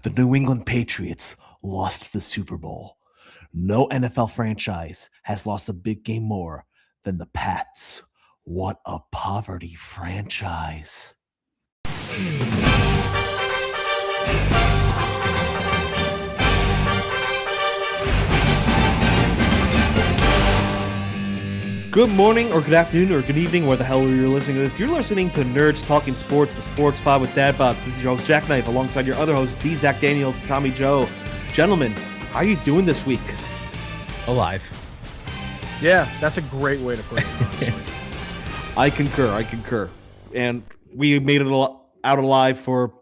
The New England Patriots lost the Super Bowl. No NFL franchise has lost a big game more than the Pats. What a poverty franchise. Good morning, or good afternoon, or good evening, where the hell you're listening to this. You're listening to Nerds Talking Sports, the sports pod with dad bods. This is your host, Jack Knife, alongside your other hosts, the Zach Daniels, Tommy Joe. Gentlemen, how are you doing this week? Alive. Yeah, that's a great way to put it, honestly. I concur. And we made it out alive for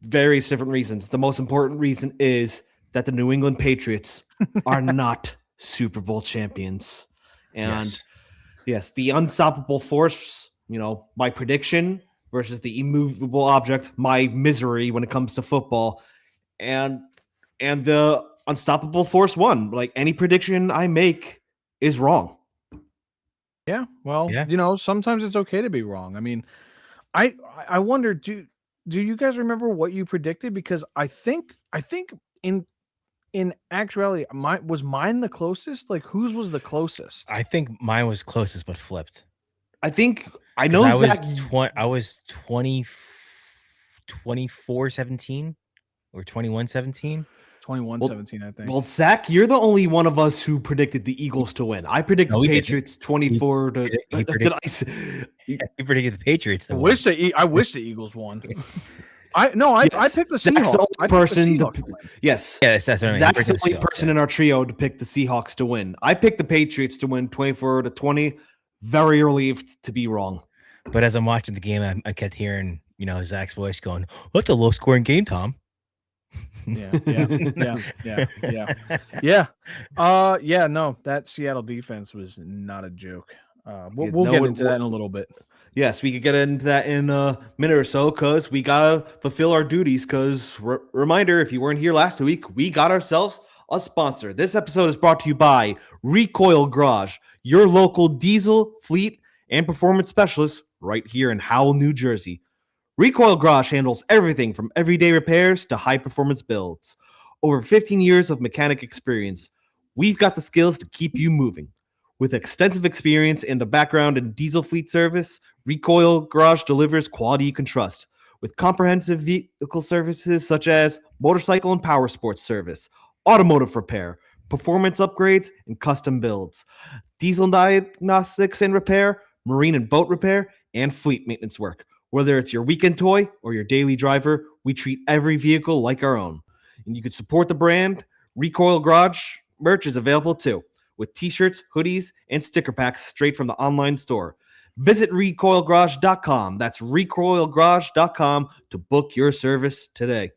various different reasons. The most important reason is that the New England Patriots are not Super Bowl champions. And yes, the unstoppable force, my prediction versus the immovable object, my misery when it comes to football. And the unstoppable force won. Like, any prediction I make is wrong. Yeah, well, sometimes it's okay to be wrong. I mean, I wonder, do you guys remember what you predicted? Because I think in actuality, was mine the closest? Like, whose was the closest? I think mine was closest, but flipped. I know Zach. I was 24-17 or 21-17. 21-17, I think. Well, Zach, you're the only one of us who predicted the Eagles to win. I predicted the Patriots 24 to. He predicted the Patriots. I wish the Eagles won. I picked the Seahawks. Yes, that's what I mean. Zach's the only person in our trio to pick the Seahawks to win. I picked the Patriots to win 24-20. Very relieved to be wrong. But as I'm watching the game, I kept hearing, Zach's voice going, "Well, it's a low-scoring game, Tom." Yeah. No, that Seattle defense was not a joke. We'll get into that in a little bit. Yes, we could get into that in a minute or so, because we gotta fulfill our duties. Because reminder, if you weren't here last week, we got ourselves a sponsor. This episode is brought to you by Recoil Garage, your local diesel, fleet, and performance specialist right here in Howell, New Jersey. Recoil Garage handles everything from everyday repairs to high-performance builds. Over 15 years of mechanic experience, we've got the skills to keep you moving. With extensive experience and a background in diesel fleet service, Recoil Garage delivers quality you can trust. With comprehensive vehicle services such as motorcycle and power sports service, automotive repair, performance upgrades, and custom builds, diesel diagnostics and repair, marine and boat repair, and fleet maintenance work. Whether it's your weekend toy or your daily driver, we treat every vehicle like our own. And you can support the brand. Recoil Garage merch is available too, with t-shirts, hoodies, and sticker packs straight from the online store. Visit recoilgarage.com. That's recoilgarage.com to book your service today.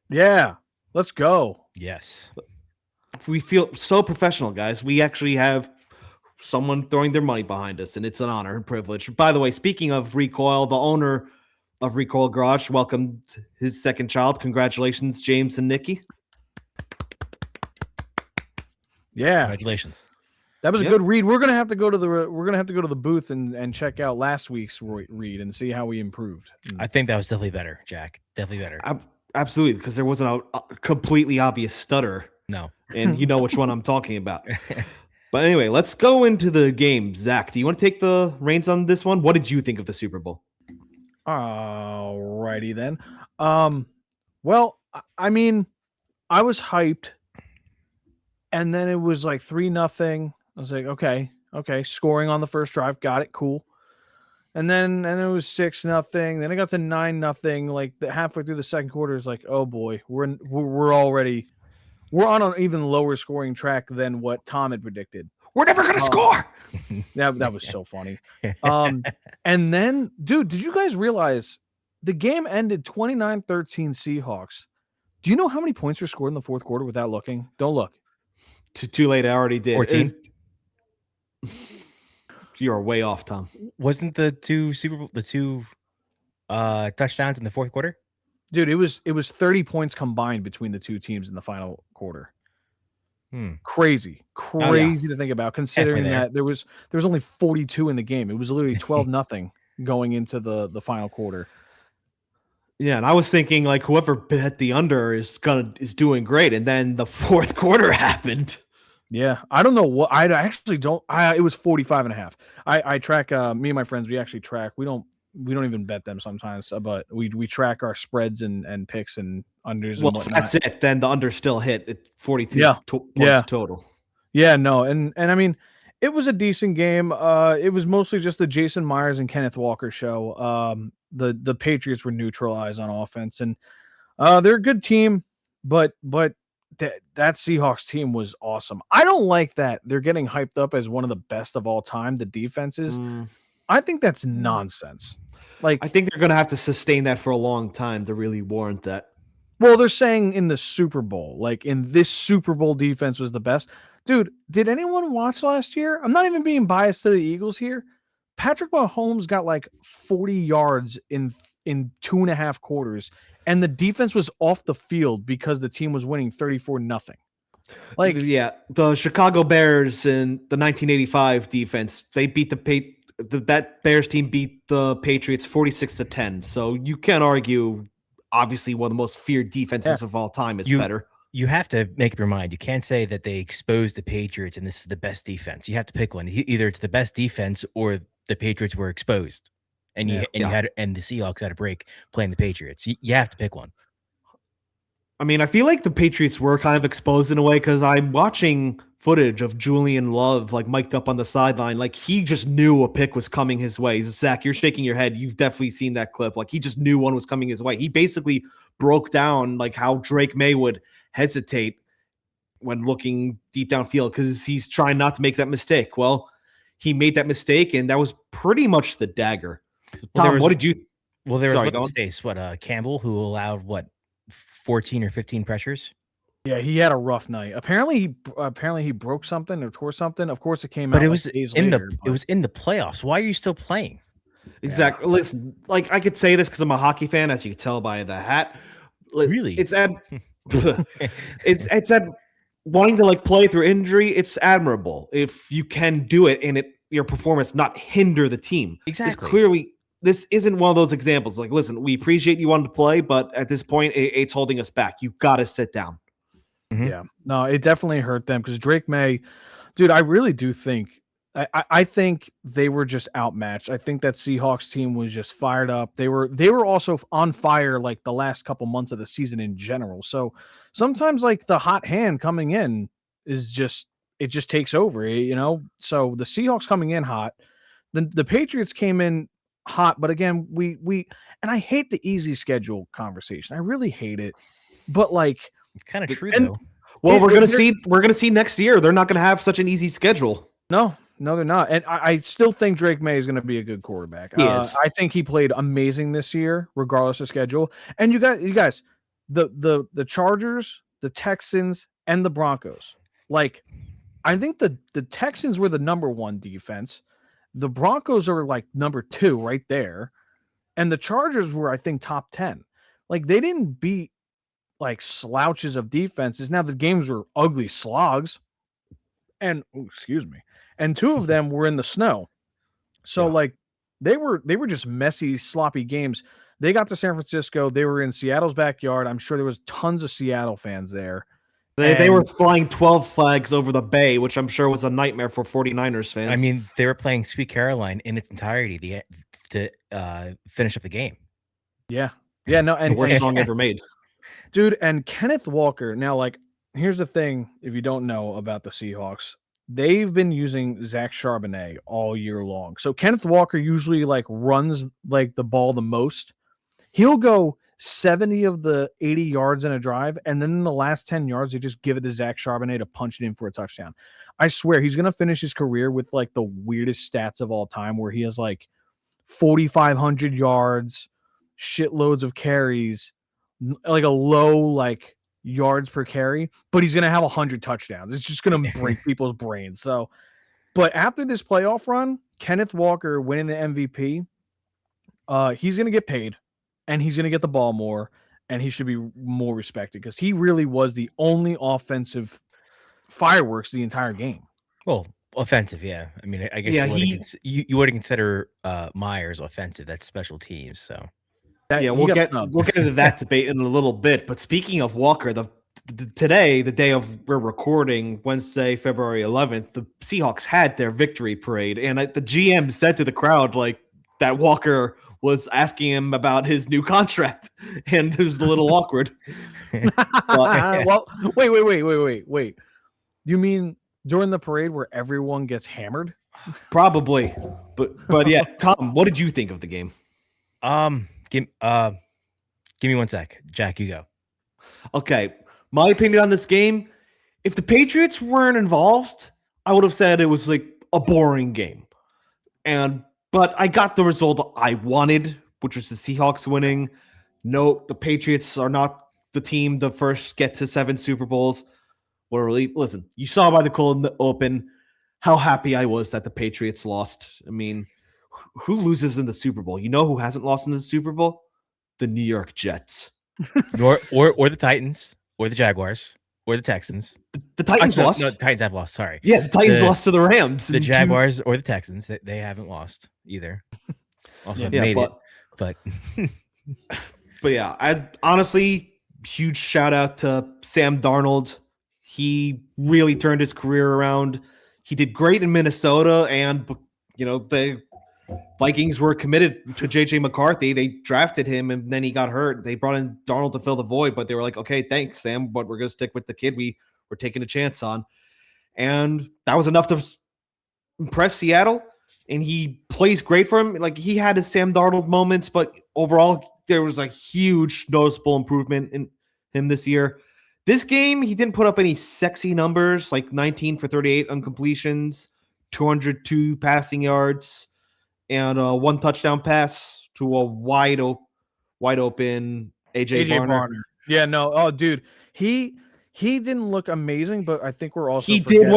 Yeah, let's go. Yes. We feel so professional, guys. We actually have someone throwing their money behind us, and it's an honor and privilege. By the way, speaking of Recoil, the owner of Recoil Garage welcomed his second child. Congratulations, James and Nikki. Yeah, Congratulations. That was a good read. We're gonna have to go to the booth and check out last week's read and see how we improved. I think that was definitely better, Jack. Definitely better. Absolutely, because there wasn't a completely obvious stutter. No, and you know which one I'm talking about. But anyway, let's go into the game. Zach, do you want to take the reins on this one? What did you think of the Super Bowl? Alrighty then. Well, I mean, I was hyped, and then it was like 3-0. I was like, okay, scoring on the first drive, got it, cool. And then it was 6-0. Then I got to 9-0. Like halfway through the second quarter, it's like, oh boy, we're on an even lower scoring track than what Tom had predicted. We're never gonna score. That was so funny. And then, dude, did you guys realize the game ended 29-13 Seahawks? Do you know how many points were scored in the fourth quarter without looking? Don't look. Too late. I already did. 14. You are way off, Tom. Wasn't the two touchdowns in the fourth quarter? Dude, it was 30 points combined between the two teams in the final quarter. Crazy to think about, considering that there was only 42 in the game. It was literally 12-0. going into the final quarter. Yeah, and I was thinking like whoever bet the under is doing great, and then the fourth quarter happened. Yeah, I don't know what I actually don't. It was 45.5. I track me and my friends. We actually track. We don't even bet them sometimes, but we track our spreads and picks and unders Well, and if whatnot. that's it, then the under still hit at 42 Yeah. points total. Yeah, no, and I mean, it was a decent game. It was mostly just the Jason Myers and Kenneth Walker show. The Patriots were neutralized on offense, and they're a good team, but that Seahawks team was awesome. I don't like that they're getting hyped up as one of the best of all time. The defenses, I think that's nonsense. Like, I think they're going to have to sustain that for a long time to really warrant that. well, they're saying in the Super Bowl, like in this Super Bowl defense was the best. Dude, did anyone watch last year? I'm not even being biased to the Eagles here. Patrick Mahomes got like 40 yards in 2.5 quarters, and the defense was off the field because the team was winning 34-0. Like, yeah, the Chicago Bears in the 1985 defense, they beat that Bears team beat the Patriots 46-10. So you can't argue. Obviously, one of the most feared defenses of all time is better. You have to make up your mind. You can't say that they exposed the Patriots and this is the best defense. You have to pick one. Either it's the best defense or the Patriots were exposed, and the Seahawks had a break playing the Patriots. You have to pick one. I mean, I feel like the Patriots were kind of exposed in a way because I'm watching footage of Julian Love like mic'd up on the sideline. Like he just knew a pick was coming his way. Zach, you're shaking your head. You've definitely seen that clip. Like he just knew one was coming his way. He basically broke down like how Drake May would hesitate when looking deep downfield because he's trying not to make that mistake. Well, he made that mistake, and that was pretty much the dagger. Tom, what did you? Well, there was what's his face? What Campbell, who allowed 14 or 15 pressures. Yeah, he had a rough night. Apparently he broke something or tore something. Of course, it came out. But it was days in later, it was in the playoffs. Why are you still playing? Exactly. Yeah. Listen, like I could say this because I'm a hockey fan, as you can tell by the hat. Really, it's at wanting to like play through injury. It's admirable if you can do it and your performance not hinder the team. Exactly. Clearly, this isn't one of those examples. Like, listen, we appreciate you wanting to play, but at this point, it's holding us back. You got to sit down. Mm-hmm. Yeah, no, it definitely hurt them because Drake May, dude, I really do think, I think they were just outmatched. I think that Seahawks team was just fired up. They were also on fire like the last couple months of the season in general. So sometimes like the hot hand coming in is just takes over, you know? So the Seahawks coming in hot, the Patriots came in hot, but again, we and I hate the easy schedule conversation. I really hate it. But like, it's kind of true though. Well, we're gonna see next year. They're not gonna have such an easy schedule. No, they're not. And I still think Drake May is going to be a good quarterback. He is. I think he played amazing this year, regardless of schedule. And you guys, the Chargers, the Texans, and the Broncos. Like, I think the Texans were the number 1 defense. The Broncos are like number 2 right there. And the Chargers were, I think, top 10. Like, they didn't beat like slouches of defenses. Now the games were ugly slogs. And and 2 of them were in the snow. So like they were just messy, sloppy games. They got to San Francisco. They were in Seattle's backyard. I'm sure there was tons of Seattle fans there. They were flying 12 flags over the bay, which I'm sure was a nightmare for 49ers fans. I mean, they were playing Sweet Caroline in its entirety to finish up the game. Yeah. Yeah, no, and the worst song ever made. Dude, and Kenneth Walker. Now, like, here's the thing, if you don't know about the Seahawks, they've been using Zach Charbonnet all year long. So Kenneth Walker usually like runs like the ball the most. He'll go 70 of the 80 yards in a drive, and then in the last 10 yards, they just give it to Zach Charbonnet to punch it in for a touchdown. I swear he's gonna finish his career with like the weirdest stats of all time, where he has like 4,500 yards, shitloads of carries, like a low like yards per carry, but he's going to have 100 touchdowns. It's just going to break people's brains. So, but after this playoff run, Kenneth Walker winning the MVP, he's going to get paid and he's going to get the ball more and he should be more respected because he really was the only offensive fireworks the entire game. Well, Offensive, yeah. I mean, I guess Yeah, you wouldn't consider Myers offensive. That's special teams. So yeah, He we'll got get snubbed. into that debate in a little bit. But speaking of Walker, today, the day of we're recording, Wednesday, February 11th, the Seahawks had their victory parade, and the GM said to the crowd like that Walker was asking him about his new contract, and it was a little awkward. Well, wait. You mean during the parade where everyone gets hammered? Probably, but yeah, Tom, what did you think of the game? give me 1 sec, Jack. You go. Okay, my opinion on this game: if the Patriots weren't involved, I would have said it was like a boring game. But I got the result I wanted, which was the Seahawks winning. No, the Patriots are not the team to first get to 7 Super Bowls. What a relief. Listen, you saw by the cold open how happy I was that the Patriots lost. I mean, who loses in the Super Bowl? You know who hasn't lost in the Super Bowl? The New York Jets. or the Titans, or the Jaguars, or the Texans. The Titans lost. No, the Titans have lost. Sorry. Yeah, the Titans lost to the Rams. The Jaguars or the Texans, they haven't lost either. Also made it, but but yeah, as honestly, huge shout out to Sam Darnold. He really turned his career around. He did great in Minnesota, and the Vikings were committed to JJ McCarthy. They drafted him, and then he got hurt. They brought in Darnold to fill the void, but they were like, okay, thanks, Sam, but we're going to stick with the kid we were taking a chance on. And that was enough to impress Seattle, and he plays great for him. Like, he had his Sam Darnold moments, but overall, there was a huge noticeable improvement in him this year. This game, he didn't put up any sexy numbers, like 19 for 38 on completions, 202 passing yards, and 1 touchdown pass to a wide open AJ Barner. Yeah, no. Oh, dude, he didn't look amazing, but I think we're also he did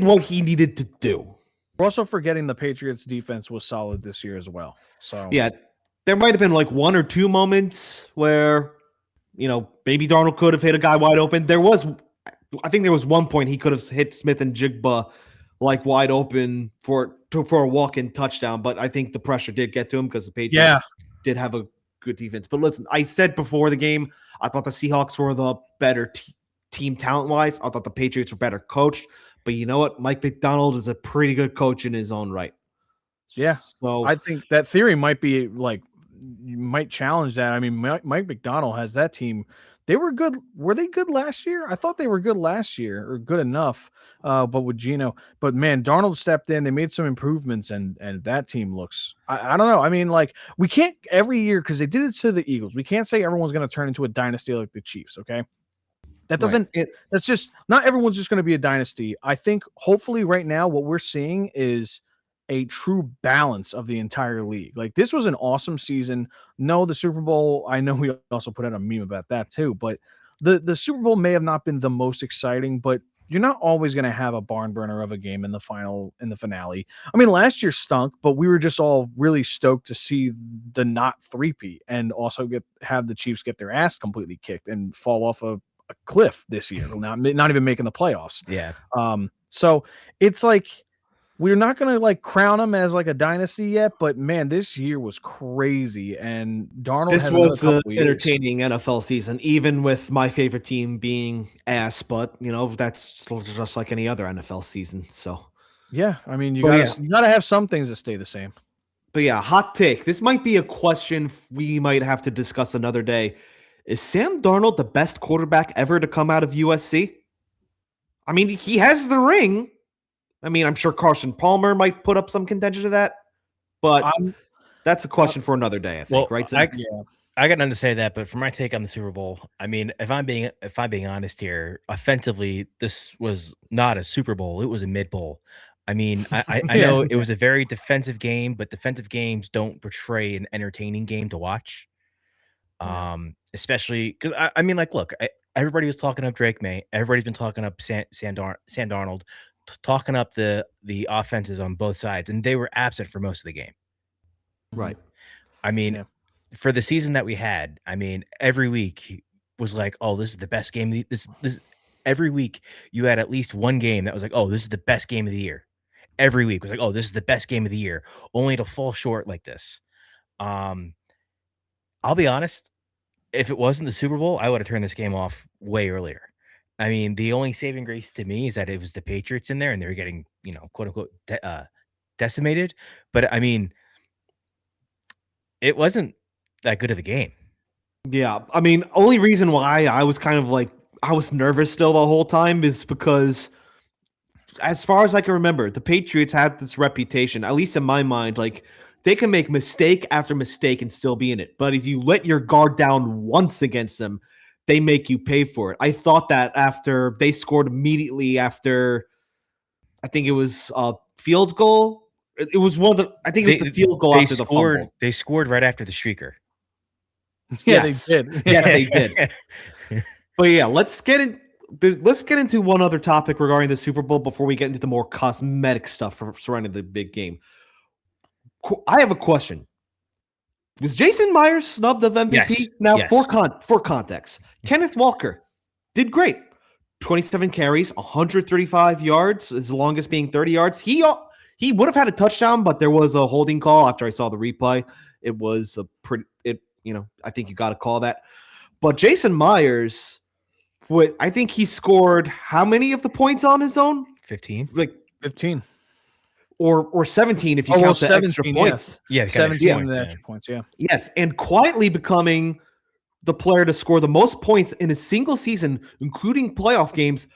what he needed to do. We're also forgetting the Patriots defense was solid this year as well. So yeah, there might have been like 1 or 2 moments where maybe Darnold could have hit a guy wide open. I think there was 1 point he could have hit Smith and Jigba like wide open for a walk-in touchdown, but I think the pressure did get to him because the Patriots did have a good defense. But listen, I said before the game, I thought the Seahawks were the better team talent-wise. I thought the Patriots were better coached. But you know what? Mike Macdonald is a pretty good coach in his own right. Yeah. So I think that theory might be like, you might challenge that. I mean, Mike Macdonald has that team. They were good. Were they good last year? I thought they were good last year, or good enough. But with Geno, but man, Darnold stepped in. They made some improvements, and that team looks. I don't know. I mean, like, we can't every year, because they did it to the Eagles. We can't say everyone's going to turn into a dynasty like the Chiefs. Okay, that doesn't. Right. That's just not everyone's just going to be a dynasty. I think hopefully right now what we're seeing is a true balance of the entire league. Like, this was an awesome season. No, the Super Bowl, I know we also put out a meme about that too, but the Super Bowl may have not been the most exciting, but you're not always going to have a barn burner of a game in the finale. I mean, last year stunk, but we were just all really stoked to see the not three-peat and also have the Chiefs get their ass completely kicked and fall off a cliff this year, not even making the playoffs. Yeah. So it's like, we're not going to like crown them as like a dynasty yet, but man, this year was crazy. And Darnold, this was an entertaining NFL season, even with my favorite team being ass. But that's just like any other NFL season. So yeah, I mean, you gotta have some things that stay the same. But yeah, hot take. This might be a question we might have to discuss another day. Is Sam Darnold the best quarterback ever to come out of USC? I mean, he has the ring. I mean, I'm sure Carson Palmer might put up some contention to that, but that's a question for another day, I think, right? I got nothing to say to that, but for my take on the Super Bowl, I mean, if I'm being honest here, offensively, this was not a Super Bowl; it was a mid bowl. I mean, I know it was a very defensive game, but defensive games don't portray an entertaining game to watch. Especially because I mean, like, look, everybody was talking up Drake May. Everybody's been talking up Sam Darnold, talking up the offenses on both sides, and they were absent for most of the game. Right. I mean, for the season that we had, I mean, every week was like, oh, this is the best game. This every week you had at least one game that was like, oh, this is the best game of the year. Every week was like, oh, this is the best game of the year, only to fall short like this. I'll be honest, if it wasn't the Super Bowl, I would have turned this game off way earlier. I mean, the only saving grace to me is that it was the Patriots in there and they were getting, quote unquote, decimated. But I mean, it wasn't that good of a game. Yeah, I mean, only reason why I was kind of like I was nervous still the whole time is because, as far as I can remember, the Patriots had this reputation, at least in my mind, like they can make mistake after mistake and still be in it. But if you let your guard down once against them, they make you pay for it. I thought that after they scored immediately after, I think it was a field goal. It was one of the. I think it was the field goal after the fumble. They scored right after the streaker. Yeah, Yes. they did. Yes, they did. But yeah, let's get into one other topic regarding the Super Bowl before we get into the more cosmetic stuff surrounding the big game. I have a question. Was Jason Myers snubbed of MVP? Yes. Now, Yes. for context, Kenneth Walker did great. 27 carries, 135 yards, his longest being 30 yards. He would have had a touchdown, but there was a holding call after I saw the replay. It was a pretty, I think you got to call that. But Jason Myers, I think he scored how many of the points on his own? 15. Like 15. Or 17 if you count the extra points. Yeah, 17 the extra points, yeah. Yes, and quietly becoming the player to score the most points in a single season, including playoff games,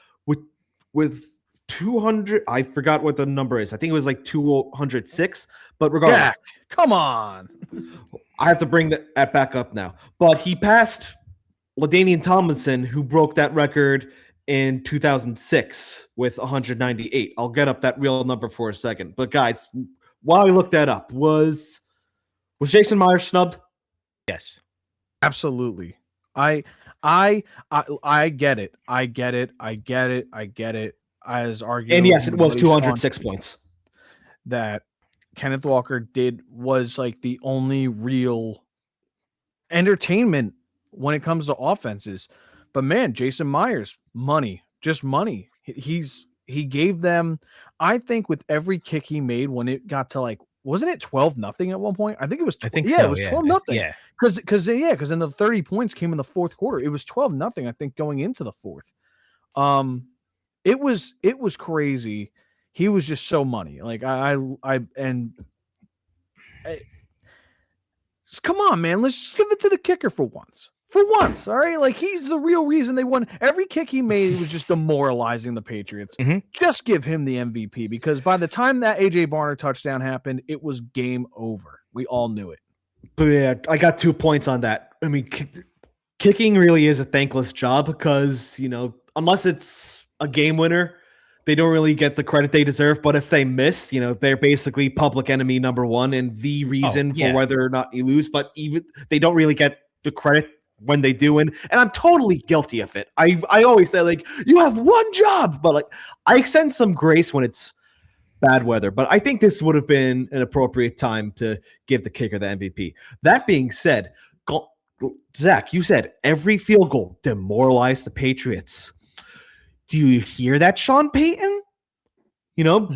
with 200. I forgot what the number is. I think it was like 206. But regardless, Jack, come on. I have to bring that back up now. But he passed LaDainian Tomlinson, who broke that record in 2006 with 198. I'll get up that real number for a second. But guys, while I look that up, was Jason Myers snubbed? Yes. Absolutely. I get it. I get it. As argued. And yes, it was 206 points. That Kenneth Walker was like the only real entertainment when it comes to offenses. But man, Jason Myers, just money. He gave them, I think, with every kick he made when it got to like, wasn't it 12-0 at one point? I think it was. Yeah, it was 12-0. Yeah, because then the 30 points came in the fourth quarter. It was 12-0, I think, going into the fourth. It was crazy. He was just so money. Like come on, man. Let's just give it to the kicker for once. All right? Like, he's the real reason they won. Every kick he made was just demoralizing the Patriots. Mm-hmm. Just give him the MVP, because by the time that A.J. Barner touchdown happened, it was game over. We all knew it. But yeah, I got 2 points on that. I mean, kicking really is a thankless job because, unless it's a game winner, they don't really get the credit they deserve. But if they miss, they're basically public enemy number one and the reason for whether or not you lose. But even they don't really get the credit when they do win. And I'm totally guilty of it. I always say, like, you have one job, but like I extend some grace when it's bad weather. But I think this would have been an appropriate time to give the kicker the MVP. That being said, Zach, you said every field goal demoralized the Patriots. Do you hear that, Sean Payton?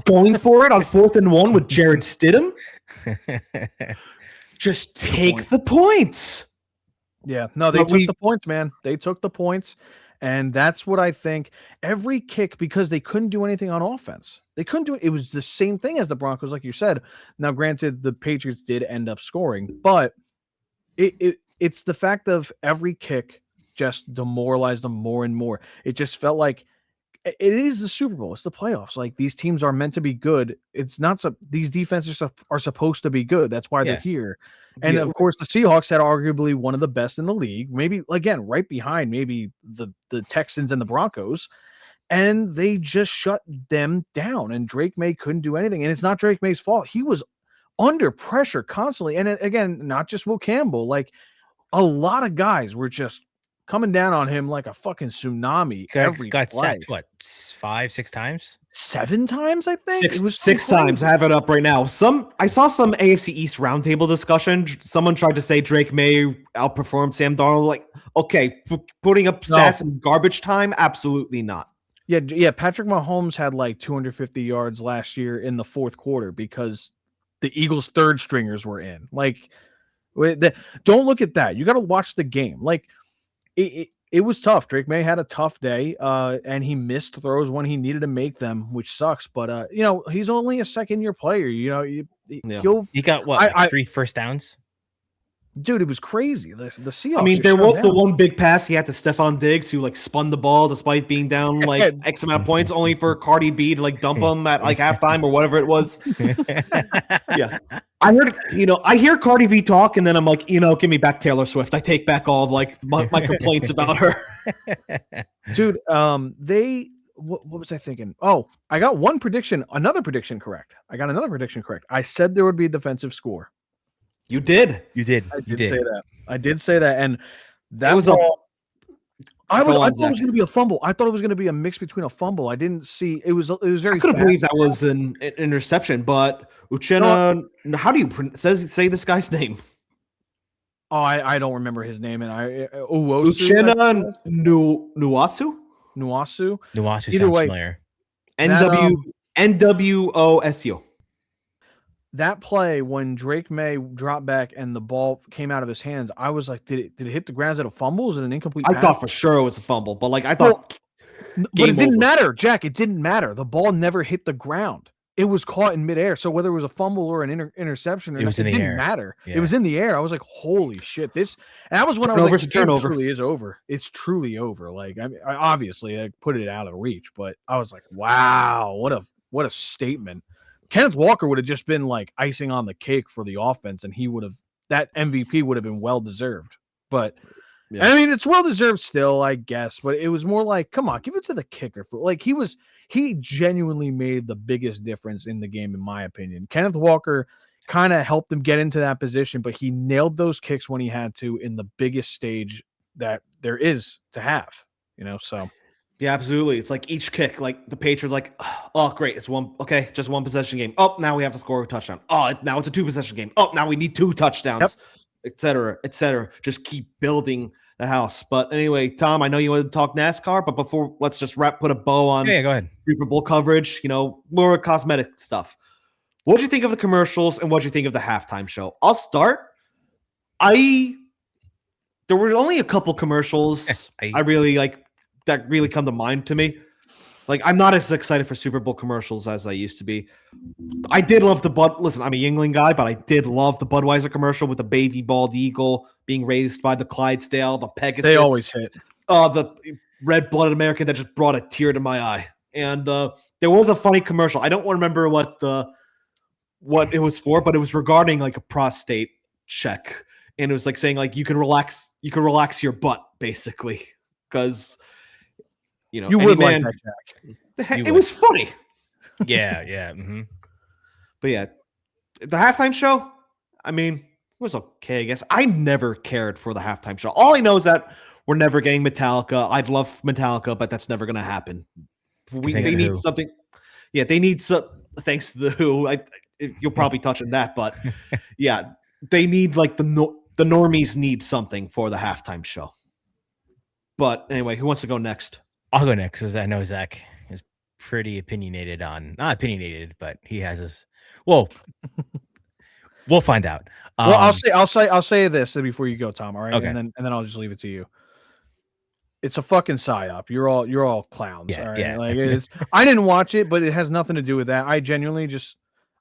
Going for it on 4th and 1 with Jared Stidham? Just take the points. Yeah, no, they took the points, man. They took the points, and that's what I think. Every kick, because they couldn't do anything on offense. They couldn't do it. It was the same thing as the Broncos, like you said. Now, granted, the Patriots did end up scoring, but it's the fact of every kick just demoralized them more and more. It just felt like it is the Super Bowl. It's the playoffs. Like, these teams are meant to be good. It's not these defenses are supposed to be good. That's why they're here. And of course, the Seahawks had arguably one of the best in the league. Maybe, again, right behind maybe the Texans and the Broncos. And they just shut them down. And Drake May couldn't do anything. And it's not Drake May's fault. He was under pressure constantly. And again, not just Will Campbell. Like, a lot of guys were just coming down on him like a fucking tsunami every got play. sacked what 5-6 times? 7 times, I think. Six, It was six times. I have it up right now. I saw some AFC East roundtable discussion. Someone tried to say Drake May outperformed Sam Darnold. Like, okay, putting up stats in garbage time, absolutely not. Yeah. Patrick Mahomes had like 250 yards last year in the fourth quarter because the Eagles' third stringers were in. Like, don't look at that. You got to watch the game. Like, it was tough. Drake May had a tough day, and he missed throws when he needed to make them, which sucks. But he's only a second-year player. He got what, 3 first downs? Dude, it was crazy. The Seahawks. I mean, there was the one big pass he had to Stephon Diggs, who like spun the ball despite being down like X amount of points, only for Cardi B to like dump him at like halftime or whatever it was. Yeah, I hear Cardi B talk, and then I'm like, give me back Taylor Swift. I take back all of like my complaints about her. Dude, what was I thinking? Oh, I got another prediction correct. I said there would be a defensive score. You did. You did. I did say that, and that was I thought it was going to be a fumble. I thought it was going to be a mix between a fumble. I didn't see it was very. I couldn't believe that was an interception, but Uchenna. How do you say this guy's name? Oh, I don't remember his name, and Uchenna Nwosu. Nwosu Either sounds way, familiar. NWOSU. That play when Drake May dropped back and the ball came out of his hands, I was like, did it hit the ground? Is it a fumble? Is it an incomplete pass? I thought for sure it was a fumble, but like I thought. But it didn't matter, Jack. It didn't matter. The ball never hit the ground. It was caught in midair. So whether it was a fumble or an interception, it didn't matter. Yeah. It was in the air. I was like, holy shit! And that was when I was like, it truly is over. It's truly over. Like, I obviously I put it out of reach, but I was like, wow, what a statement. Kenneth Walker would have just been like icing on the cake for the offense, and that MVP would have been well deserved. But yeah. I mean, it's well deserved still, I guess. But it was more like, come on, give it to the kicker. He genuinely made the biggest difference in the game, in my opinion. Kenneth Walker kind of helped him get into that position, but he nailed those kicks when he had to in the biggest stage that there is to have. So. Yeah, absolutely. It's like each kick, like the Patriots, like, oh, great, it's just one possession game. Oh, now we have to score a touchdown. Oh, now it's a 2 possession game. Oh, now we need 2 touchdowns, et cetera, et cetera. Just keep building the house. But anyway, Tom, I know you wanted to talk NASCAR, but before, let's just put a bow on. Yeah, go ahead. Super Bowl coverage. More cosmetic stuff. What do you think of the commercials, and what do you think of the halftime show? I'll start. There were only a couple commercials I really like. That really come to mind to me. Like, I'm not as excited for Super Bowl commercials as I used to be. I did love listen, I'm a Yingling guy, but I did love the Budweiser commercial with the baby bald eagle being raised by the Clydesdale, the Pegasus. They always hit. The red-blooded American that just brought a tear to my eye. And there was a funny commercial. I don't remember what it was for, but it was regarding like a prostate check. And it was like saying like you can relax your butt, basically. Because you would like that, Jack. It was funny. Yeah. Mm-hmm. But yeah, the halftime show, I mean, it was okay, I guess. I never cared for the halftime show. All I know is that we're never getting Metallica. I'd love Metallica, but that's never going to happen. They need something. Yeah, they need some. Thanks to the Who. You'll probably touch on that, but yeah, they need like the normies need something for the halftime show. But anyway, who wants to go next? I'll go next because I know Zach is pretty opinionated on, not opinionated, but he has his. Well, we'll find out. Well, I'll say this before you go, Tom. All right, okay. and then I'll just leave it to you. It's a fucking psyop. You're all clowns. Yeah, all right? yeah. Like I didn't watch it, but it has nothing to do with that. I genuinely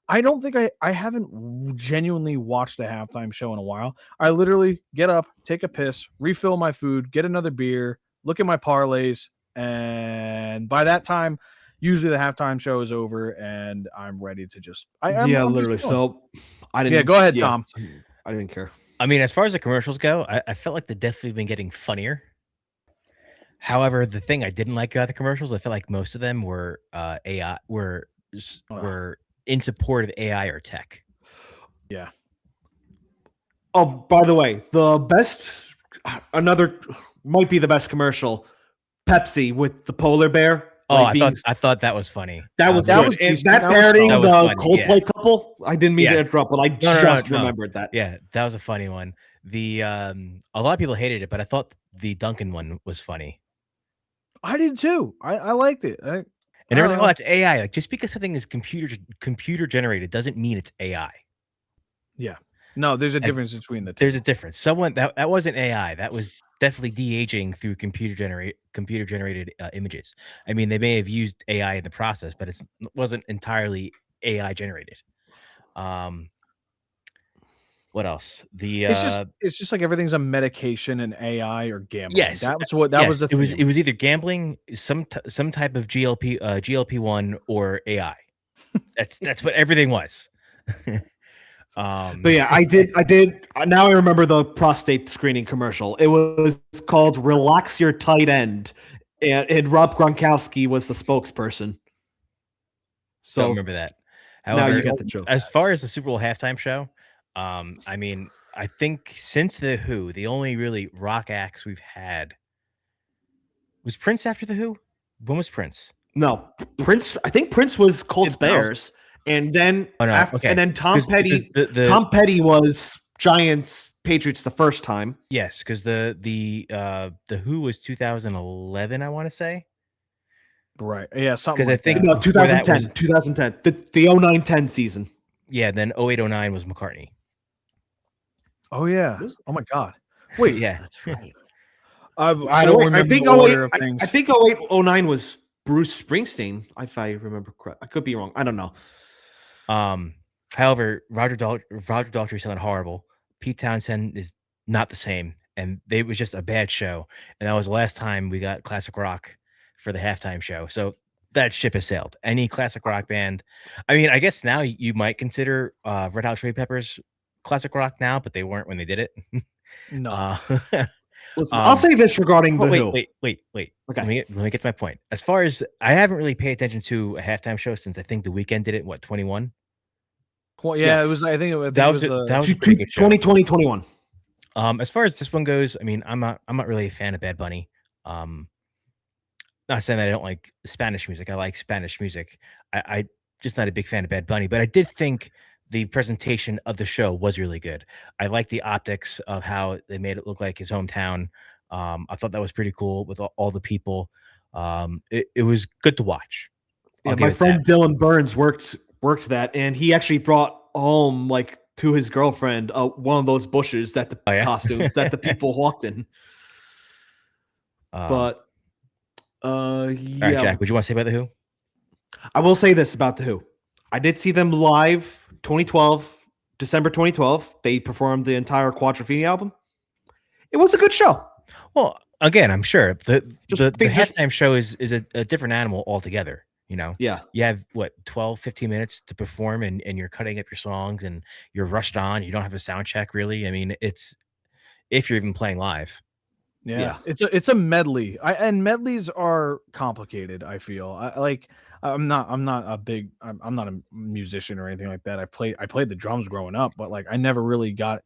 I don't think I haven't genuinely watched a halftime show in a while. I literally get up, take a piss, refill my food, get another beer, look at my parlays, and by that time, usually the halftime show is over, and I'm ready to just. I'm literally. So I didn't. Yeah, go ahead, Tom. I didn't care. I mean, as far as the commercials go, I felt like they've definitely been getting funnier. However, the thing I didn't like about the commercials, I felt like most of them were AI, were in support of AI or tech. Yeah. Oh, by the way, the best, another might be the best commercial. Pepsi with the polar bear. Oh, like I thought that was funny. that was that good. was And decent. that That was parodying fun. the That was funny, Coldplay couple. I didn't mean to Yes. interrupt, but I No, just no. remembered that. Yeah, that was a funny one. The a lot of people hated it, but I thought the Duncan one was funny. I did too. I liked it. And everyone's like, "Oh, that's AI." Like, just because something is computer generated doesn't mean it's AI. Yeah. No, there's a difference between the two. There's a difference. Someone that wasn't AI. That was definitely de-aging through computer generated images. I mean, they may have used AI in the process, but it wasn't entirely AI generated. What else? It's just like everything's a medication and AI or gambling. Yes, that was the it was theme. it was either gambling, some type of GLP-1 or AI. That's what everything was. But yeah, I did. Now I remember the prostate screening commercial. It was called "Relax Your Tight End," and Rob Gronkowski was the spokesperson. So don't remember that. However, now you get the joke. As far as the Super Bowl halftime show, I mean, I think since the Who, the only really rock acts we've had was Prince after the Who. When was Prince? No, Prince. I think Prince was Colts Bears. And then and then Tom Petty. Tom Petty was Giants Patriots the first time. Yes, because the Who was 2011, I want to say. Right. Yeah, something. Because I think no, 2010. 2010. The 09-10 season. Yeah, then 08-09 was McCartney. Oh yeah. Oh my God. Wait. Yeah, that's right. I don't remember the order of things. I think 08-09 was Bruce Springsteen, if I remember correct. I could be wrong. I don't know. However, Roger Daltrey sounded horrible. Pete Townsend is not the same, and it was just a bad show. And that was the last time we got classic rock for the halftime show. So that ship has sailed. Any classic rock band, I mean, I guess now you might consider Red Hot Chili Peppers classic rock now, but they weren't when they did it. No. Listen, I'll say this regarding the Who. Wait. Okay. Let me get to my point. As far as I haven't really paid attention to a halftime show since I think The Weeknd did it. What, 21? Yeah, yes. It was. I think that was a pretty good show. 2020, 21. As far as this one goes, I mean, I'm not really a fan of Bad Bunny. Not saying that I don't like Spanish music. I like Spanish music. I just not a big fan of Bad Bunny, but I did think the presentation of the show was really good. I like the optics of how they made it look like his hometown. I thought that was pretty cool with all the people. It was good to watch. Yeah, my friend Dylan Burns worked that, and he actually brought home, like, to his girlfriend one of those bushes that the costumes that the people walked in. But yeah. All right, Jack, what do you want to say about the Who? I will say this about the Who. I did see them live 2012, December 2012. They performed the entire Quadrophenia album. It was a good show. Well, again, I'm sure the halftime show is a different animal altogether. You know, yeah, you have 12, 15 minutes to perform, and you're cutting up your songs, and you're rushed on. You don't have a sound check, really. I mean, it's if you're even playing live. Yeah. It's a medley. And medleys are complicated. I feel I'm not a musician or anything like that. I played the drums growing up, but like I never really got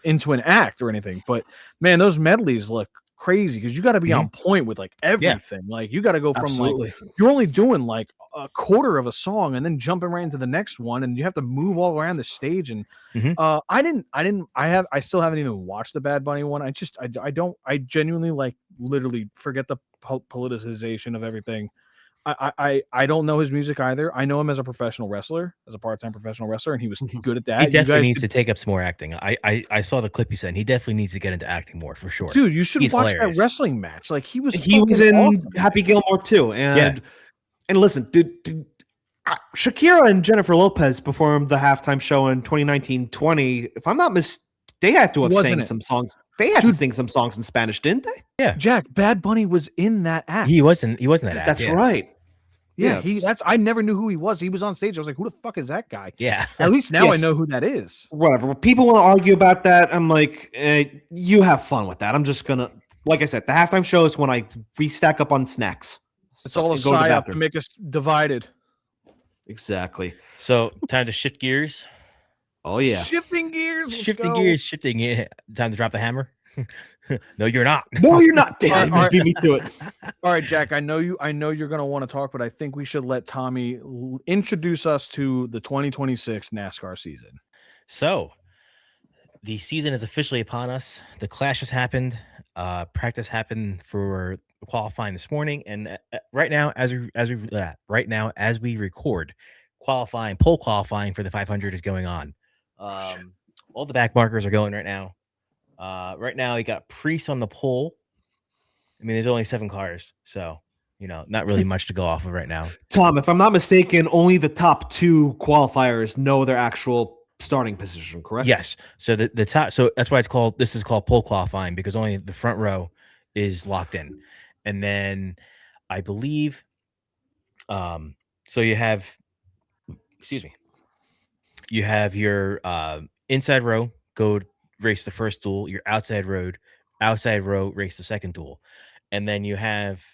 into an act or anything. But man, those medleys look crazy because you got to be on point with like everything. Yeah. Like you got to go from like you're only doing like a quarter of a song and then jumping right into the next one, and you have to move all around the stage. And I still haven't even watched the Bad Bunny one. I genuinely like literally forget the politicization of everything. I don't know his music either. I know him as a professional wrestler, as a part-time professional wrestler, and he was good at that. He definitely needs to take up some more acting. I saw the clip you said, and he definitely needs to get into acting more for sure. Dude, you should watch that wrestling match. Like he was in awesome. Happy Gilmore too. And listen, did Shakira and Jennifer Lopez performed the halftime show in 2019-20. If I'm not they had to have sang some songs. They had to sing some songs in Spanish, didn't they? Yeah. Jack, Bad Bunny was in that act. He wasn't that act. That's right. Yeah, I never knew who he was. He was on stage. I was like, who the fuck is that guy? Yeah. At least now I know who that is. Whatever. When people want to argue about that, I'm like, you have fun with that. I'm just gonna, like I said, the halftime show is when we stack up on snacks. It's all a psyop to make us divided. Exactly. So time to shift gears. Oh yeah. Shifting gears. Let's Shifting go. gears, shifting it. Time to drop the hammer. No, you're not. No, you're not. Damn, All right. beat me to it. All right, Jack. I know you're going to want to talk, but I think we should let Tommy introduce us to the 2026 NASCAR season. So, the season is officially upon us. The clash has happened. Practice happened for qualifying this morning, and right now, as we record, pole qualifying for the 500 is going on. All the back markers are going right now. Right now, you got Priest on the pole. I mean, there's only 7 cars, so not really much to go off of right now. Tom, if I'm not mistaken, only the top 2 qualifiers know their actual starting position, correct? Yes. So the top, so that's why this is called pole qualifying, because only the front row is locked in. And then I believe so you have your inside row go race the first duel, your outside row race the second duel. And then you have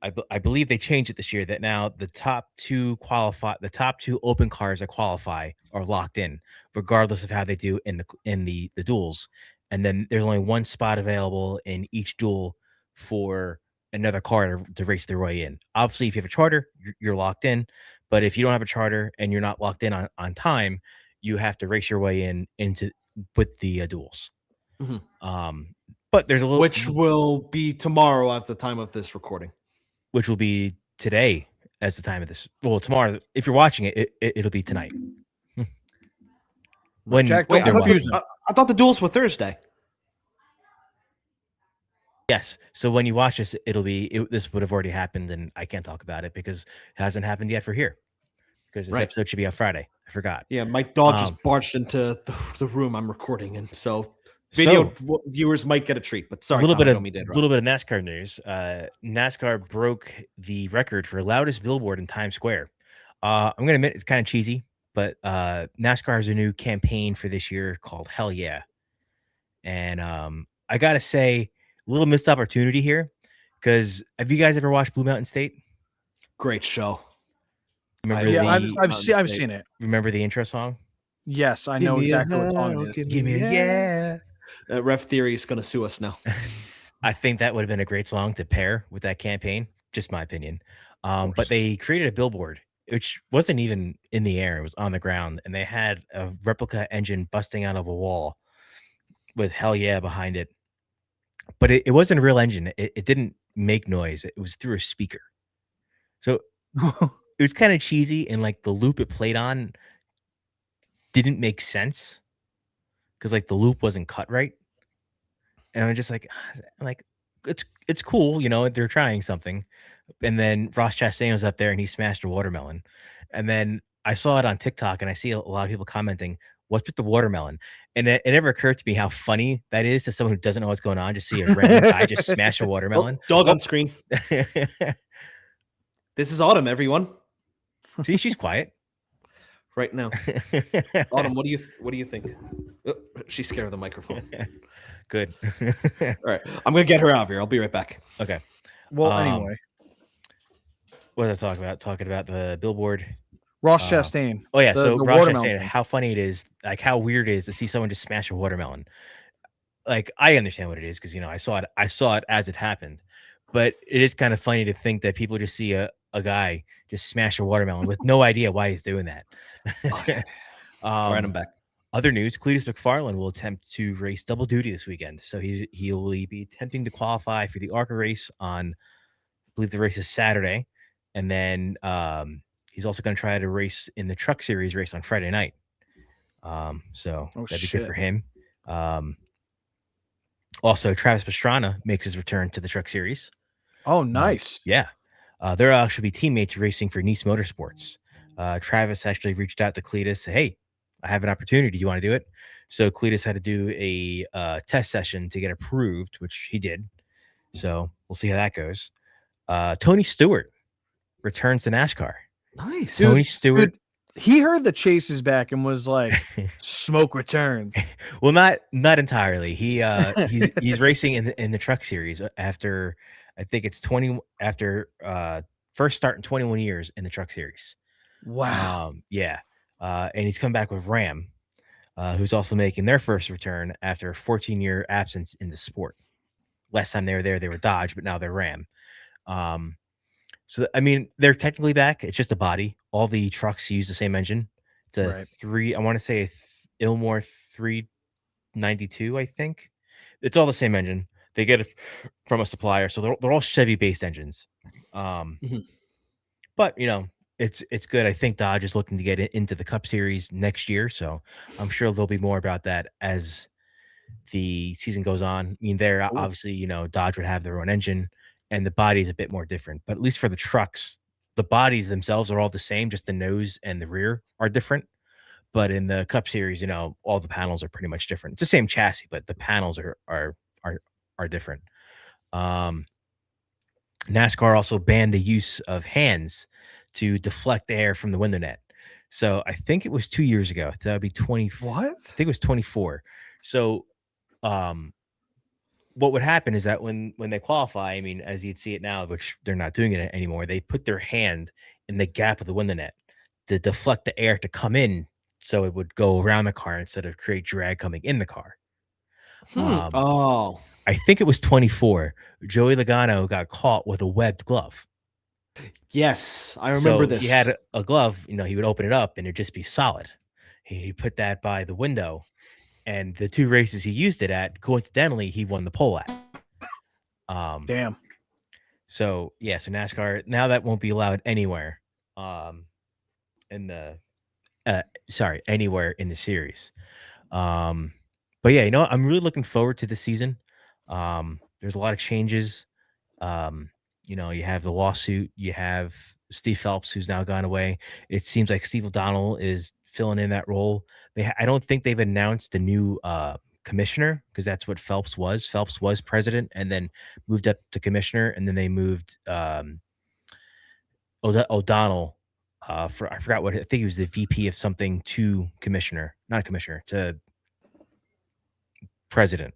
I believe they changed it this year that now the top 2 open cars that qualify are locked in, regardless of how they do in the duels. And then there's only 1 spot available in each duel for another car to race their way in. Obviously, if you have a charter, you're locked in. But if you don't have a charter and you're not locked in on time, you have to race your way with the duels. Mm-hmm. But there's a little, which will be tomorrow at the time of this recording. Which will be today as the time of this. Well, tomorrow, if you're watching it, it'll be tonight. Jack, don't confuse them. I thought the duels were Thursday. Yes. So when you watch this, this would have already happened, and I can't talk about it because it hasn't happened yet for here. Because this episode should be on Friday. I forgot. Yeah, my dog just barged into the room I'm recording in, so video viewers might get a treat. But sorry, a little bit of NASCAR news. NASCAR broke the record for loudest billboard in Times Square. I'm going to admit it's kind of cheesy, but NASCAR has a new campaign for this year called Hell Yeah. And I got to say, a little missed opportunity here, because have you guys ever watched Blue Mountain State? Great show. I've seen it. Remember the intro song? Yes, I know exactly what song it is. Give me a yeah. Ref Theory is going to sue us now. I think that would have been a great song to pair with that campaign. Just my opinion. But they created a billboard, which wasn't even in the air. It was on the ground. And they had a replica engine busting out of a wall with Hell Yeah behind it. But it wasn't a real engine. It didn't make noise. It was through a speaker. So it was kind of cheesy. And like the loop it played on didn't make sense, because like the loop wasn't cut right. And I'm just like it's cool, they're trying something. And then Ross Chastain was up there and he smashed a watermelon. And then I saw it on TikTok and I see a lot of people commenting, "What's with the watermelon?" And it never occurred to me how funny that is to someone who doesn't know what's going on. Just see a random guy just smash a watermelon. Dog on screen. This is Autumn, everyone. See, she's quiet right now. Autumn, what do you think? Oh, she's scared of the microphone. Good. All right, I'm gonna get her out of here. I'll be right back. Okay. Well, anyway, what was I talking about? Talking about the billboard. Ross Chastain. Oh yeah, so Ross Chastain. How funny it is, like how weird it is to see someone just smash a watermelon. Like I understand what it is, because I saw it as it happened, but it is kind of funny to think that people just see a guy just smash a watermelon with no idea why he's doing that. Okay. All right, I'm back. Other news: Cletus McFarland will attempt to race double duty this weekend. So he'll be attempting to qualify for the ARCA race on, I believe the race is Saturday, and then he's also going to try to race in the Truck Series race on Friday night. So that'd be good for him. Also, Travis Pastrana makes his return to the Truck Series. Oh, nice. Yeah. They'll actually be teammates racing for Nice Motorsports. Travis actually reached out to Cletus, said, "Hey, I have an opportunity. Do you want to do it?" So Cletus had to do a test session to get approved, which he did. So we'll see how that goes. Tony Stewart returns to NASCAR. Nice. Tony Stewart. Dude, he heard the chase is back and was like, "Smoke returns." Well, not entirely. He's racing in the Truck Series after, I think it's 20 after first start in 21 years in the Truck Series. Wow. Yeah. And he's come back with Ram. who's also making their first return after a 14-year absence in the sport. Last time they were there, they were Dodge, but now they're Ram. So I mean, they're technically back. It's just a body. All the trucks use the same engine. It's a Right. I want to say Ilmore 392, I think. It's all the same engine. They get it from a supplier, so they're all Chevy-based engines. Mhm. But it's good. I think Dodge is looking to get into the Cup Series next year, so I'm sure there'll be more about that as the season goes on. I mean, they're Cool. obviously, Dodge would have their own engine and the body is a bit more different. But at least for the trucks, the bodies themselves are all the same, just the nose and the rear are different. But in the Cup Series, all the panels are pretty much different. It's the same chassis, but the panels are different. NASCAR also banned the use of hands to deflect air from the window net. So I think it was 2 years ago. That would be 20. What? I think it was 24. So um what would happen is that when they qualify, I mean, as you'd see it now, which they're not doing it anymore, they put their hand in the gap of the window net to deflect the air to come in, so it would go around the car instead of create drag coming in the car. Um, Oh, I think it was 24. Joey Logano got caught with a webbed glove. yes, I remember So this. he had a glove, he would open it up and it'd just be solid. He put that by the window, and the 2 races he used it at, coincidentally, he won the pole at. Damn. So NASCAR now that won't be allowed anywhere, in the anywhere in the series. But yeah, I'm really looking forward to the season. There's a lot of changes. You have the lawsuit. You have Steve Phelps, who's now gone away. It seems like Steve O'Donnell is filling in that role. I don't think they've announced a new commissioner, because that's what Phelps was. Phelps was president and then moved up to commissioner, and then they moved O'Donnell for, I forgot what, I think he was the VP of something, to commissioner, not a commissioner, to president.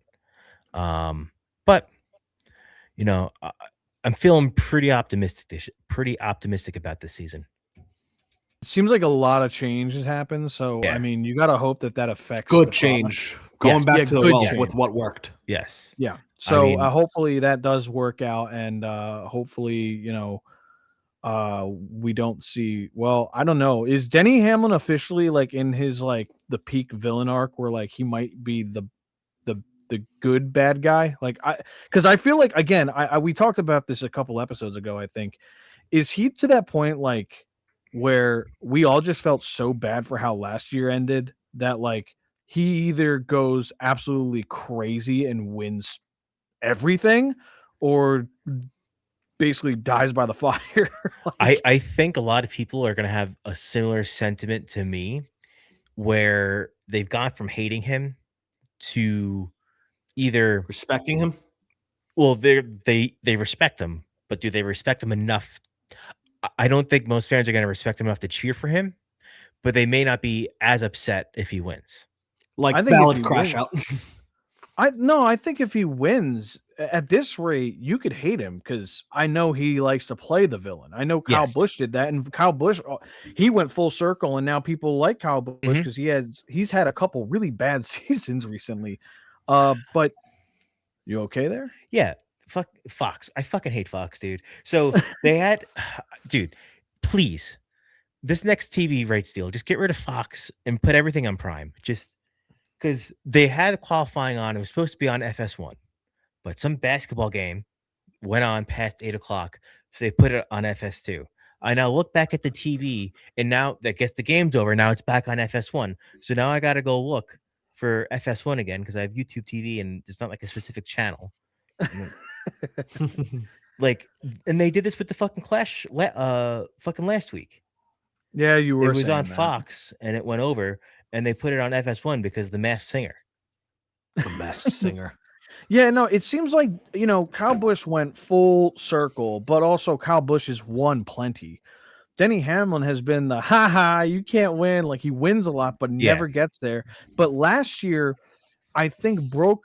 But I'm feeling pretty optimistic about this season. It seems like a lot of change has happened. So Yeah. I mean, you got to hope that affects Good the change. product. Going Yes. back Yeah, to the good well change. with what worked. Yes. Yeah. I So mean- hopefully that does work out, and hopefully we don't see. Well, I don't know. Is Denny Hamlin officially like in his like the peak villain arc where like he might be the good bad guy? Like because I feel like, again, we talked about this a couple episodes ago. I think, is he to that point like where we all just felt so bad for how last year ended that like he either goes absolutely crazy and wins everything, or basically dies by the fire? Like, I think a lot of people are going to have a similar sentiment to me, where they've gone from hating him to either, Respecting him. well, they respect him, but do they respect him enough? I don't think most fans are going to respect him enough to cheer for him, but they may not be as upset if he wins. Like I think if valid he crash wins- out. I think if he wins at this rate, you could hate him because I know he likes to play the villain. I know Kyle Yes. Busch did that, and Kyle Busch, he went full circle, and now people like Kyle Busch Mhm. because he's had a couple really bad seasons recently. But you okay there? Yeah, fuck Fox. I fucking hate Fox, dude. So they had, dude, please, this next TV rights deal, just get rid of Fox and put everything on Prime. Just because they had qualifying on, it was supposed to be on FS1, but some basketball game went on past 8 o'clock, so they put it on FS2. I now look back at the TV, and now I guess the game's over. Now it's back on FS1. So now I got to go look for FS1 again because I have YouTube TV and it's not like a specific channel. Like, and they did this with the fucking Clash fucking last week. Yeah, you were. It was on saying that. Fox and it went over, and they put it on FS1 because the Masked Singer. The Masked Singer. Yeah, no, it seems like, Kyle Busch went full circle, but also Kyle Busch has won plenty. Denny Hamlin has been the you can't win. Like, he wins a lot, but Yeah. never gets there. But last year, I think, broke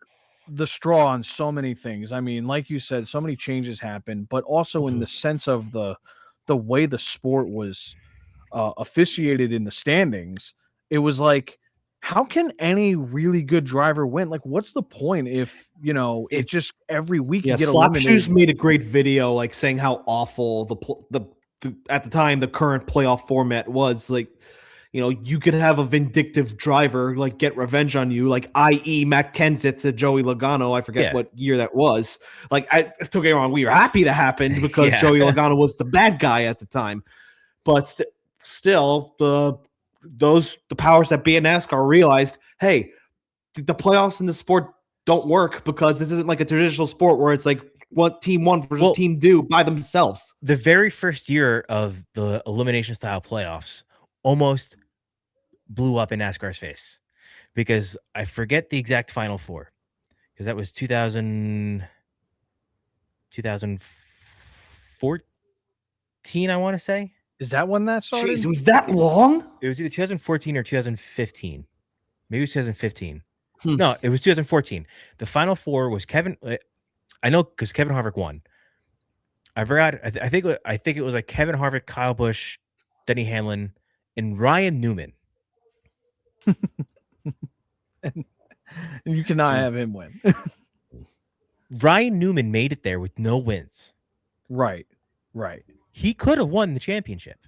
the straw on so many things. I mean, like you said, so many changes happened, but also in the sense of the way the sport was officiated in the standings. It was like how can any really good driver win? Like, what's the point if it's just every week you get Slapshoes eliminated? made a great video like saying how awful the at the time the current playoff format was. Like, you could have a vindictive driver like get revenge on you, like i.e. Matt Kenseth to Joey Logano. I forget what year that was. Like, don't get me wrong, we were happy that happened because Joey Logano was the bad guy at the time. But still, the powers that be in NASCAR realized, hey, the playoffs in the sport don't work because this isn't like a traditional sport where it's like what team one versus team two by themselves. The very first year of the elimination style playoffs almost blew up in NASCAR's face because I forget the exact Final Four because that was 2014, I want to say. Is that when that started? Jeez, was that long? It was either 2014 or 2015. Maybe it was 2015. No, it was 2014. The Final Four was Kevin. I know because Kevin Harvick won. I forgot. I think it was like Kevin Harvick, Kyle Busch, Denny Hamlin, and Ryan Newman. And you cannot have him win. Ryan Newman made it there with no wins. Right. He could have won the championship.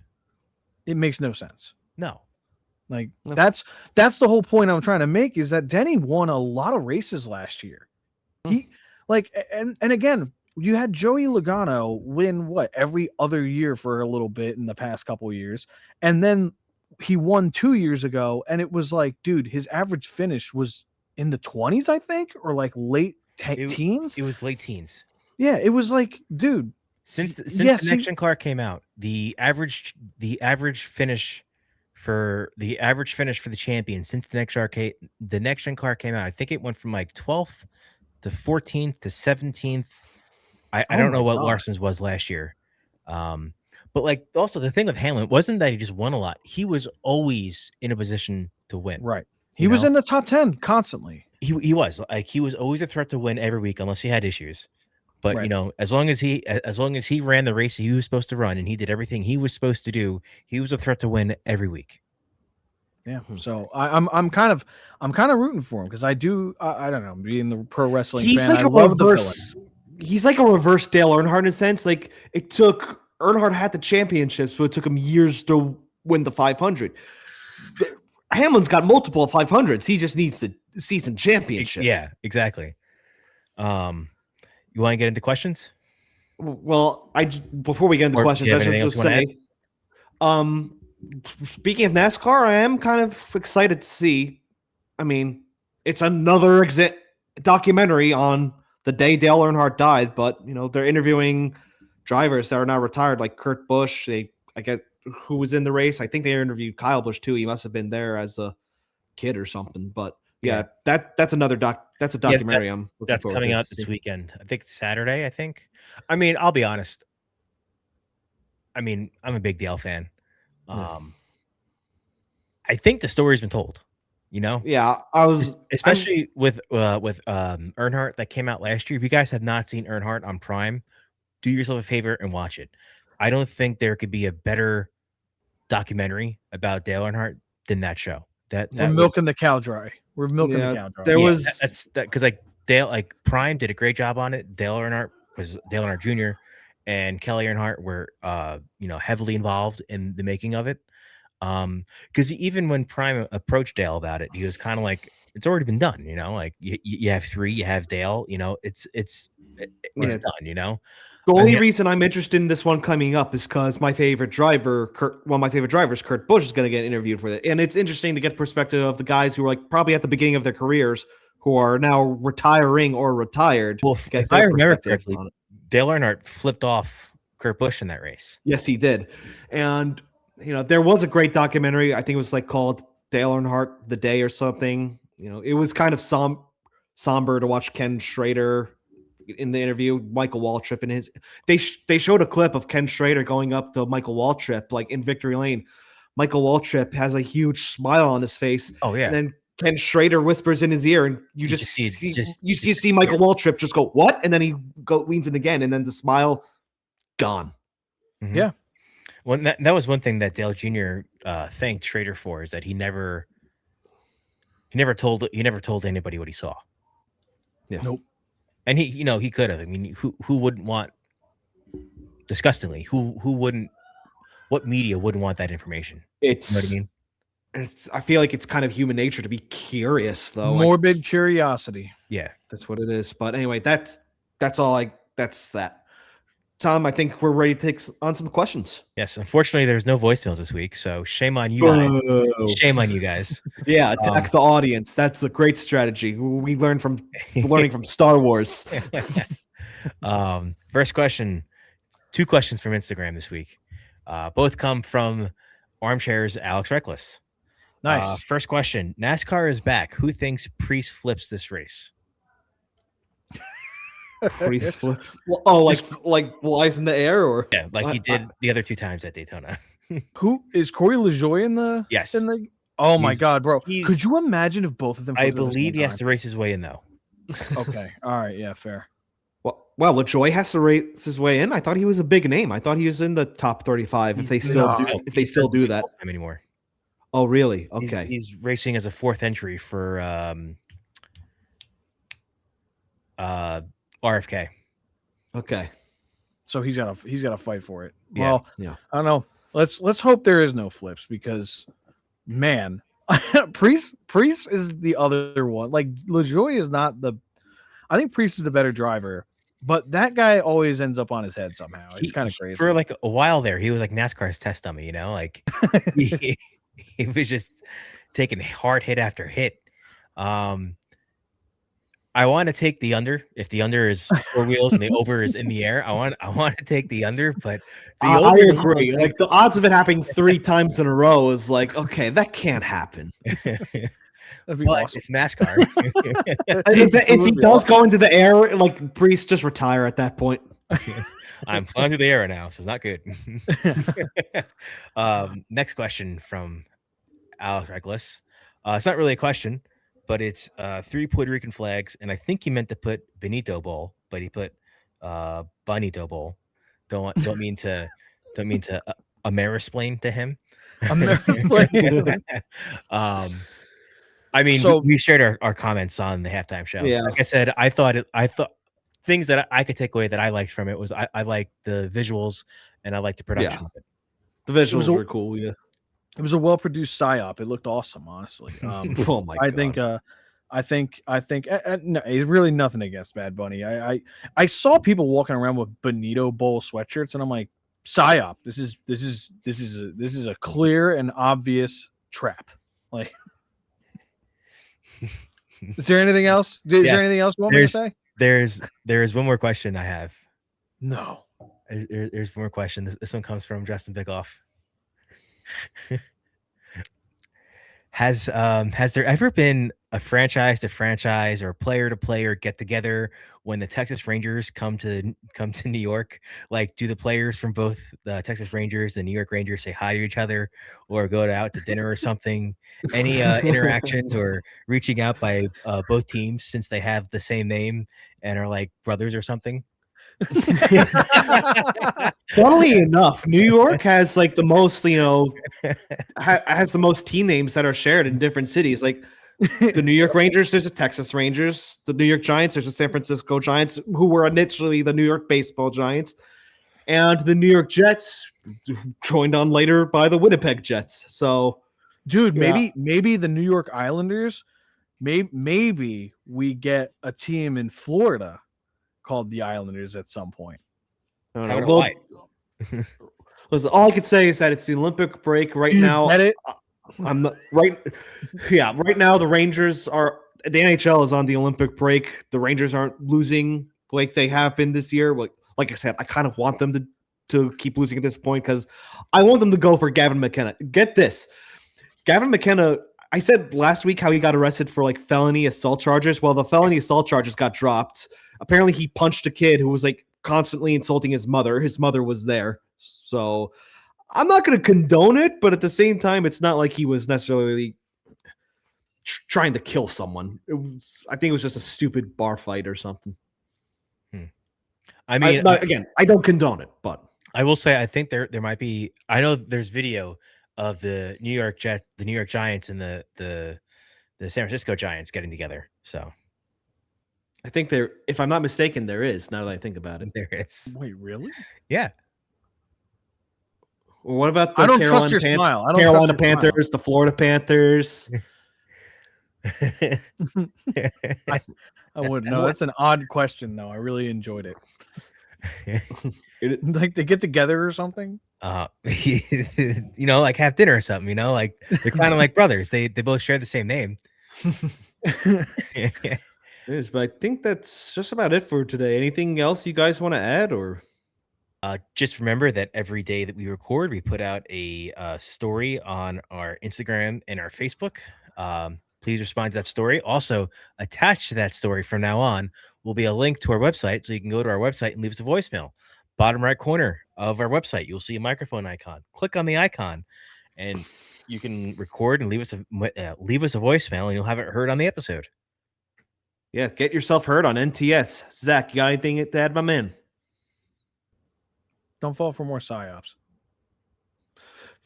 It makes no sense. No. Like, that's the whole point I'm trying to make, is that Denny won a lot of races last year. He and again, you had Joey Logano win every other year for a little bit in the past couple of years, and then he won 2 years ago, and it was like, dude, his average finish was in the 20s, I think, or like late teens. It was late teens. Yeah, it was like, dude. Since the next gen car came out, the average finish for the champion since the next gen car came out, I think it went from like 12th to 14th to 17th. I don't know what Larson's was last year. But like, also the thing with Hamlin wasn't that he just won a lot. He was always in a position to win. Right. He was in the top 10 constantly. He was always a threat to win every week unless he had issues. But as long as he ran the race he was supposed to run and he did everything he was supposed to do, he was a threat to win every week. Yeah. So I'm kind of rooting for him because I don't know, being the pro wrestling fan, like I love the villain. He's like a reverse Dale Earnhardt in a sense. Like, it took Earnhardt had the championships, so it took him years to win the 500. Hamlin's got multiple 500s. He just needs the season championship. Yeah, exactly. You want to get into questions? Well, before we get into questions, I just want to say, speaking of NASCAR, I am kind of excited to see. I mean, it's another documentary on the day Dale Earnhardt died, but they're interviewing drivers that are now retired, like Kurt Busch. I get who was in the race. I think they interviewed Kyle Busch too. He must have been there as a kid or something. But that's another That's a documentary. That's coming out this weekend. I think it's Saturday. I think. I mean, I'll be honest. I mean, I'm a big Dale fan. I think the story's been told. Yeah, I was especially with Earnhardt that came out last year. If you guys have not seen Earnhardt on Prime, do yourself a favor and watch it. I don't think there could be a better documentary about Dale Earnhardt than that show. We're milking the cow dry. We're milking the cow dry. There was that's because like Dale, like Prime did a great job on it. Dale Earnhardt was Dale Earnhardt Jr. and Kelly Earnhardt were heavily involved in the making of it. Because even when Prime approached Dale about it, he was kind of like, it's already been done, like you have three, you have Dale, it's done, The only reason I'm interested in this one coming up is because my favorite driver, one of my favorite drivers, Kurt Busch, is going to get interviewed for it. And it's interesting to get perspective of the guys who are like probably at the beginning of their careers who are now retiring or retired. Well, if I remember correctly, Dale Earnhardt flipped off Kurt Busch in that race. Yes, he did. And there was a great documentary. I think it was like called Dale Earnhardt The Day or something. It was kind of somber to watch Ken Schrader in the interview, Michael Waltrip, and they showed a clip of Ken Schrader going up to Michael Waltrip like in Victory Lane. Michael Waltrip has a huge smile on his face. Oh yeah. And then Ken Schrader whispers in his ear, and you just see Michael Waltrip just go, "What?" And then he leans in again, and then the smile gone. Mm-hmm. Yeah. Well, that was one thing that Dale Jr. Thanked Schrader for, is that he never He never told anybody what he saw. Yeah. Nope. And he could have. I mean, who wouldn't want? Disgustingly, who wouldn't? What media wouldn't want that information? It's, You know what I mean? I feel like it's kind of human nature to be curious, though. Morbid curiosity. Yeah, that's what it is. But anyway, that's all. That's that. Tom, I think we're ready to take on some questions. Yes. Unfortunately, there's no voicemails this week, so shame on you guys. Shame on you guys. Yeah, attack the audience. That's a great strategy. We learned from Star Wars. First question. 2 questions from Instagram this week. Both come from Armchair's Alex Reckless. Nice. First question. NASCAR is back. Who thinks Priest flips this race? Priest flips. Oh, like flies in the air, or yeah, like he did the other 2 times at Daytona. Who is Corey LaJoie in the? Yes. Oh my God, bro! Could you imagine if both of them? I believe he has to race his way in, though. Okay. All right. Yeah. Fair. Well, LaJoie has to race his way in. I thought he was a big name. I thought he was in the top 35. If they still do that anymore. Oh, really? Okay. He's racing as a 4th entry for RFK. Okay. So he's got to fight for it. Yeah. Well, yeah. I don't know. Let's hope there is no flips, because, man, Priest is the other one. Like, LaJoie is not the. I think Priest is the better driver, but that guy always ends up on his head somehow. It's kind of crazy. For like a while there, he was like NASCAR's test dummy, like he was just taking hard hit after hit. I want to take the under. If the under is 4 wheels and the over is in the air, I want to take the under. But I agree. Like, the odds of it happening 3 times in a row is like, okay, that can't happen. That'd be but awesome. it's NASCAR. if he does go into the air, like, Priest, just retire at that point. I'm flying through the air now, so it's not good. Next question from Alex Reckless. It's not really a question, but it's 3 Puerto Rican flags, and I think he meant to put Benito Bowl, but he put Bonito Bowl. Don't mean to Amerisplain to him. Amerisplain. I mean, so, we shared our comments on the halftime show. Yeah. Like I said, I thought things that I could take away that I liked from it was I liked the visuals and I liked the production of it. The visuals were cool. Yeah. It was a well-produced psyop. It looked awesome, honestly. Oh my God. I think no, it's really nothing against Bad Bunny. I saw people walking around with Benito Bowl sweatshirts, and I'm like, psyop. This is a clear and obvious trap. Like, is there anything else? Is there anything else you want me to say? There's one more question I have. No. There's one more question. This one comes from Justin Bickoff. Has there ever been a franchise to franchise or player to player get together when the Texas Rangers come to New York? Like, do the players from both the Texas Rangers and New York Rangers say hi to each other or go out to dinner or something? Any interactions or reaching out by both teams since they have the same name and are like brothers or something? Funnily enough, New York has like the most, has the most team names that are shared in different cities. Like the New York Rangers, there's a Texas Rangers. The New York Giants, there's a San Francisco Giants, who were initially the New York Baseball Giants, and the New York Jets, joined on later by the Winnipeg Jets. So, dude, maybe the New York Islanders, maybe we get a team in Florida called the Islanders at some point. I don't know. Listen, all I could say is that it's the Olympic break right now. I'm not right. Yeah, right now the Rangers are. The NHL is on the Olympic break. The Rangers aren't losing like they have been this year. Like I said, I kind of want them to keep losing at this point because I want them to go for Gavin McKenna. Get this, Gavin McKenna. I said last week how he got arrested for like felony assault charges. Well, the felony assault charges got dropped. Apparently, he punched a kid who was like constantly insulting his mother. His mother was there. So I'm not going to condone it, but at the same time, it's not like he was necessarily trying to kill someone. I think it was just a stupid bar fight or something. I mean, again, I don't condone it, but I will say I think there might be. I know there's video of the New York Giants and the the San Francisco Giants getting together. So I think there, if I'm not mistaken, there is. Now that I think about it, there is. Wait, really? Yeah. Well, what about the I don't trust your smile. I don't Carolina trust your Panthers, the Florida Panthers? I wouldn't know. That's an odd question, though. I really enjoyed it. Like to get together or something. Like have dinner or something. Like they're kind of like brothers. They both share the same name. It is, but I think that's just about it for today. Anything else you guys want to add, or? Just remember that every day that we record, we put out a story on our Instagram and our Facebook. Please respond to that story. Also, attached to that story from now on will be a link to our website, so you can go to our website and leave us a voicemail. Bottom right corner of our website, you'll see a microphone icon. Click on the icon, and you can record and leave us a voicemail, and you'll have it heard on the episode. Yeah, get yourself heard on NTS. Zach, you got anything to add, my man? Don't fall for more psyops.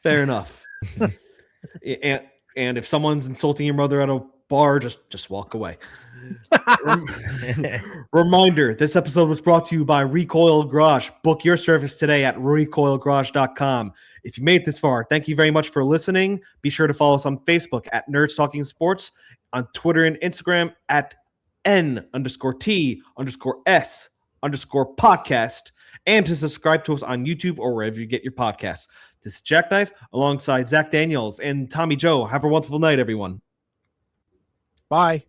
Fair enough. And if someone's insulting your mother at a bar, just walk away. Reminder, this episode was brought to you by Recoil Garage. Book your service today at recoilgarage.com. If you made it this far, thank you very much for listening. Be sure to follow us on Facebook at Nerds Talking Sports, on Twitter and Instagram at N_T_S_podcast, and to subscribe to us on YouTube or wherever you get your podcasts. This is Jackknife alongside Zach Daniels and Tommy Joe. Have a wonderful night, everyone. Bye.